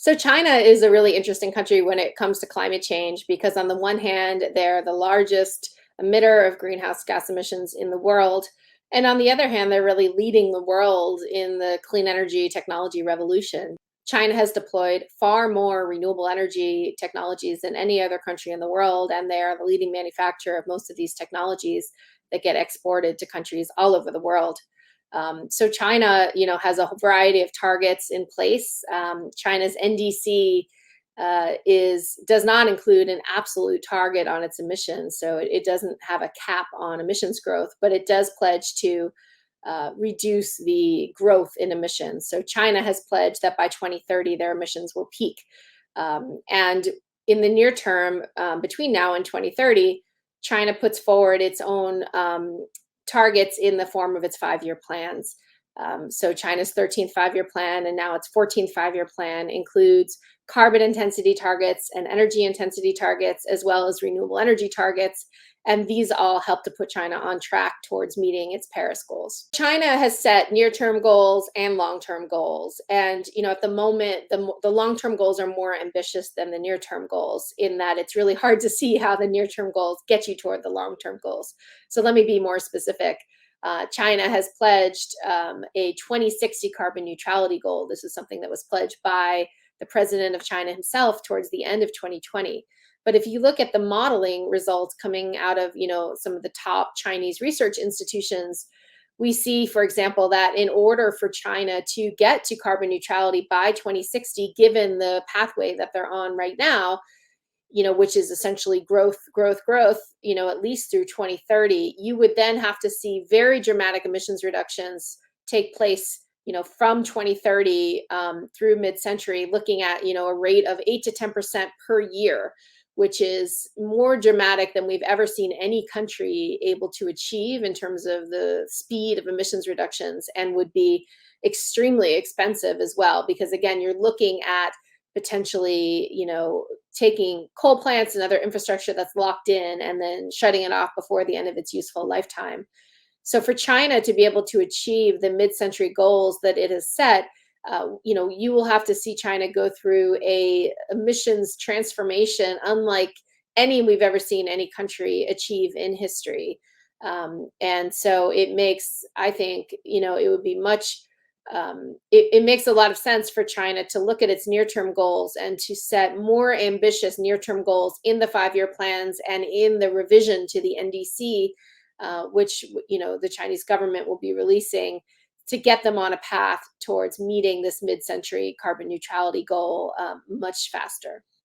So China is a really interesting country when it comes to climate change because on the one hand, they're the largest emitter of greenhouse gas emissions in the world. And on the other hand, they're really leading the world in the clean energy technology revolution. China has deployed far more renewable energy technologies than any other country in the world, and they are the leading manufacturer of most of these technologies that get exported to countries all over the world. So China, has a variety of targets in place. China's NDC is does not include an absolute target on its emissions, so it doesn't have a cap on emissions growth, but it does pledge to reduce the growth in emissions. So China has pledged that by 2030 their emissions will peak, and in the near term, between now and 2030, China puts forward its own targets in the form of its 5-year plans. So China's 13th 5-year plan and now its 14th 5-year plan includes carbon intensity targets and energy intensity targets, as well as renewable energy targets. And these all help to put China on track towards meeting its Paris goals. China has set near-term goals and long-term goals. And, at the moment, the long-term goals are more ambitious than the near-term goals in that it's really hard to see how the near-term goals get you toward the long-term goals. So let me be more specific. China has pledged a 2060 carbon neutrality goal. This is something that was pledged by the president of China himself towards the end of 2020. But if you look at the modeling results coming out of, some of the top Chinese research institutions, we see, for example, that in order for China to get to carbon neutrality by 2060, given the pathway that they're on right now, which is essentially growth, growth, growth, at least through 2030, you would then have to see very dramatic emissions reductions take place, from 2030 through mid-century, looking at, a rate of 8 to 10% per year, which is more dramatic than we've ever seen any country able to achieve in terms of the speed of emissions reductions, and would be extremely expensive as well, because again, you're looking at potentially, taking coal plants and other infrastructure that's locked in and then shutting it off before the end of its useful lifetime. So for China to be able to achieve the mid-century goals that it has set, you will have to see China go through a emissions transformation unlike any we've ever seen any country achieve in history. And so it makes, I think, it would be much it makes a lot of sense for China to look at its near-term goals and to set more ambitious near-term goals in the 5-year plans and in the revision to the NDC, which the Chinese government will be releasing to get them on a path towards meeting this mid-century carbon neutrality goal much faster.